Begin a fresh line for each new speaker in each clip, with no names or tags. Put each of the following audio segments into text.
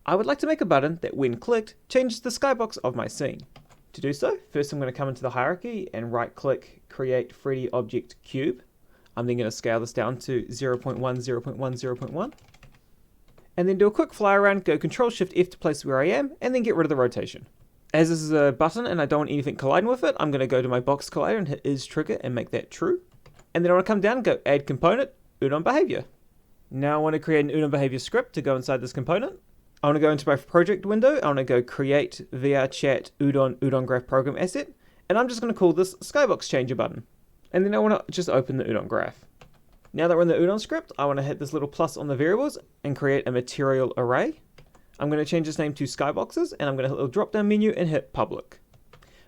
I would like to make a button that when clicked changes the skybox of my scene. To do so, first I'm going to come into the hierarchy and right click create 3D object cube. I'm then going to scale this down to 0.1, 0.1, 0.1. And then do a quick fly around, go Control Shift F to place where I am, and then get rid of the rotation. As this is a button and I don't want anything colliding with it, I'm going to go to my box collider and hit is trigger and make that true. And then I want to come down and go add component, Udon behavior. Now I want to create an Udon behavior script to go inside this component. I want to go into my project window, I want to go create VRChat Udon graph program asset, and I'm just going to call this Skybox changer button. And then I want to just open the Udon graph. Now that we're in the Udon script, I want to hit this little plus on the variables and create a material array. I'm going to change this name to Skyboxes, and I'm going to hit a little drop down menu and hit public.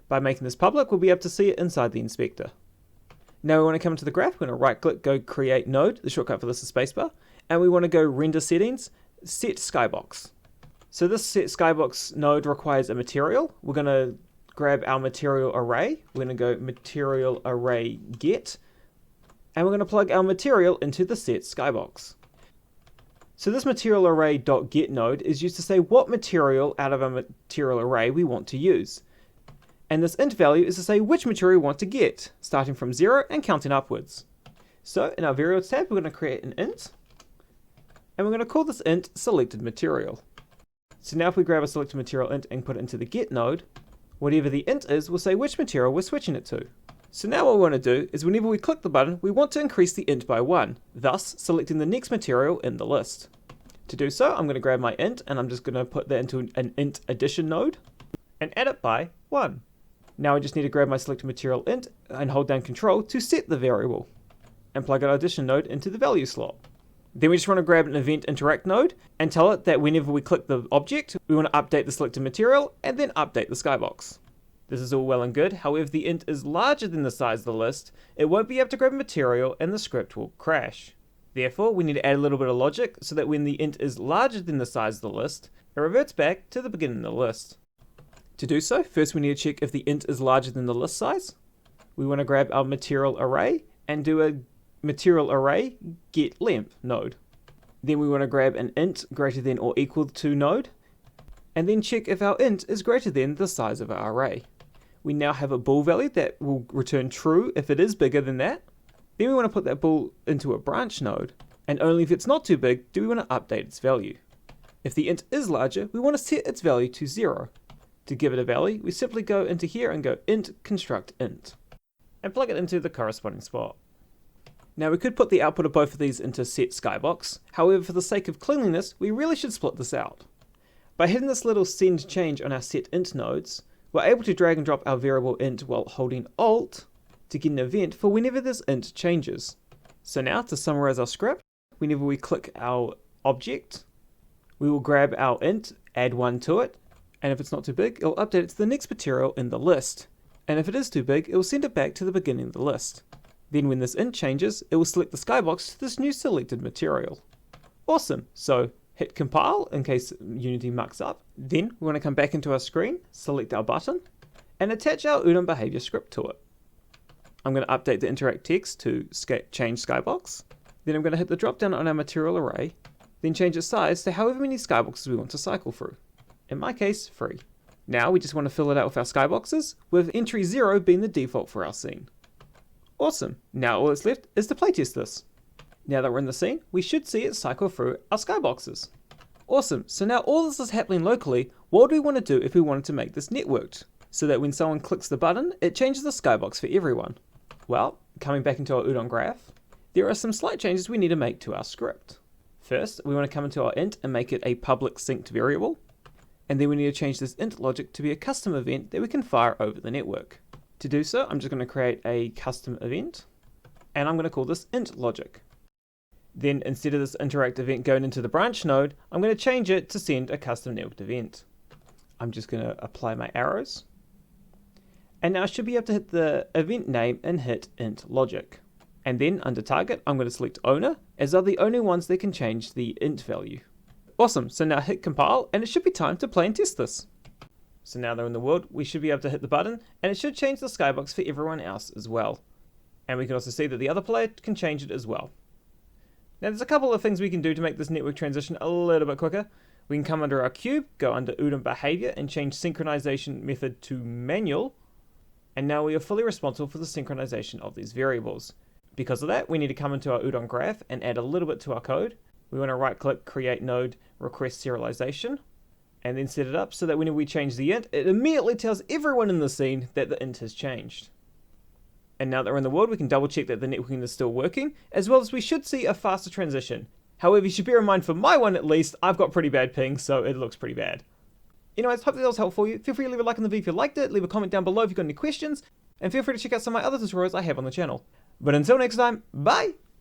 By making this public, we'll be able to see it inside the inspector. Now we want to come into the graph, we're going to right click, go create node, the shortcut for this is spacebar, and we want to go render settings, set Skybox. So this set Skybox node requires a material. We're going to grab our material array, we're going to go material array get, and we're going to plug our material into the set Skybox. So this material array.get node is used to say what material out of our material array we want to use. And this int value is to say which material we want to get, starting from 0 and counting upwards. So in our variables tab, we're going to create an int, and we're going to call this int selected material. So now if we grab a selected material int and put it into the get node, whatever the int is will say which material we're switching it to. So now what we want to do is whenever we click the button, we want to increase the int by 1, thus selecting the next material in the list. To do so, I'm going to grab my int and I'm just going to put that into an int addition node and add it by 1. Now I just need to grab my selected material int and hold down Control to set the variable and plug our addition node into the value slot. Then we just want to grab an event interact node and tell it that whenever we click the object, we want to update the selected material and then update the skybox. This is all well and good, however if the int is larger than the size of the list, it won't be able to grab a material and the script will crash. Therefore, we need to add a little bit of logic so that when the int is larger than the size of the list, it reverts back to the beginning of the list. To do so, first we need to check if the int is larger than the list size. We want to grab our material array and do a material array get length node. Then we want to grab an int greater than or equal to node, and then check if our int is greater than the size of our array. We now have a bool value that will return true if it is bigger than that. Then we want to put that bool into a branch node, and only if it's not too big do we want to update its value. If the int is larger, we want to set its value to 0. To give it a value, we simply go into here and go int construct int, and plug it into the corresponding spot. Now we could put the output of both of these into set skybox, however for the sake of cleanliness, we really should split this out. By hitting this little send change on our set int nodes, we're able to drag and drop our variable int while holding Alt to get an event for whenever this int changes. So now to summarize our script, whenever we click our object, we will grab our int, add 1 to it, and if it's not too big, it'll update it to the next material in the list. And if it is too big, it will send it back to the beginning of the list. Then when this int changes, it will select the skybox to this new selected material. Awesome, so hit compile in case Unity mucks up. Then we want to come back into our screen, select our button, and attach our Udon behavior script to it. I'm going to update the interact text to change skybox. Then I'm going to hit the drop down on our material array, then change its size to however many skyboxes we want to cycle through. In my case, 3. Now we just want to fill it out with our skyboxes, with entry 0 being the default for our scene. Awesome, now all that's left is to playtest this. Now that we're in the scene, we should see it cycle through our skyboxes. Awesome, so now all this is happening locally, what do we want to do if we wanted to make this networked? So that when someone clicks the button, it changes the skybox for everyone. Well, coming back into our Udon graph, there are some slight changes we need to make to our script. First, we want to come into our int and make it a public synced variable. And then we need to change this int logic to be a custom event that we can fire over the network. To do so, I'm just going to create a custom event, and I'm going to call this int logic. Then instead of this interact event going into the branch node, I'm going to change it to send a custom networked event. I'm just going to apply my arrows. And now I should be able to hit the event name and hit int logic. And then under target, I'm going to select owner, as are the only ones that can change the int value. Awesome, so now hit compile, and it should be time to play and test this. So now they're in the world, we should be able to hit the button, and it should change the skybox for everyone else as well. And we can also see that the other player can change it as well. Now there's a couple of things we can do to make this network transition a little bit quicker. We can come under our cube, go under Udon behavior and change synchronization method to manual. And now we are fully responsible for the synchronization of these variables. Because of that, we need to come into our Udon graph and add a little bit to our code. We want to right click, create node, request serialization, and then set it up so that when we change the int, it immediately tells everyone in the scene that the int has changed. And now that we're in the world, we can double check that the networking is still working, as well as we should see a faster transition. However, you should bear in mind, for my one at least, I've got pretty bad ping, so it looks pretty bad. Anyways, hopefully that was helpful for you. Feel free to leave a like on the video if you liked it, leave a comment down below if you've got any questions, and feel free to check out some of my other tutorials I have on the channel. But until next time, bye!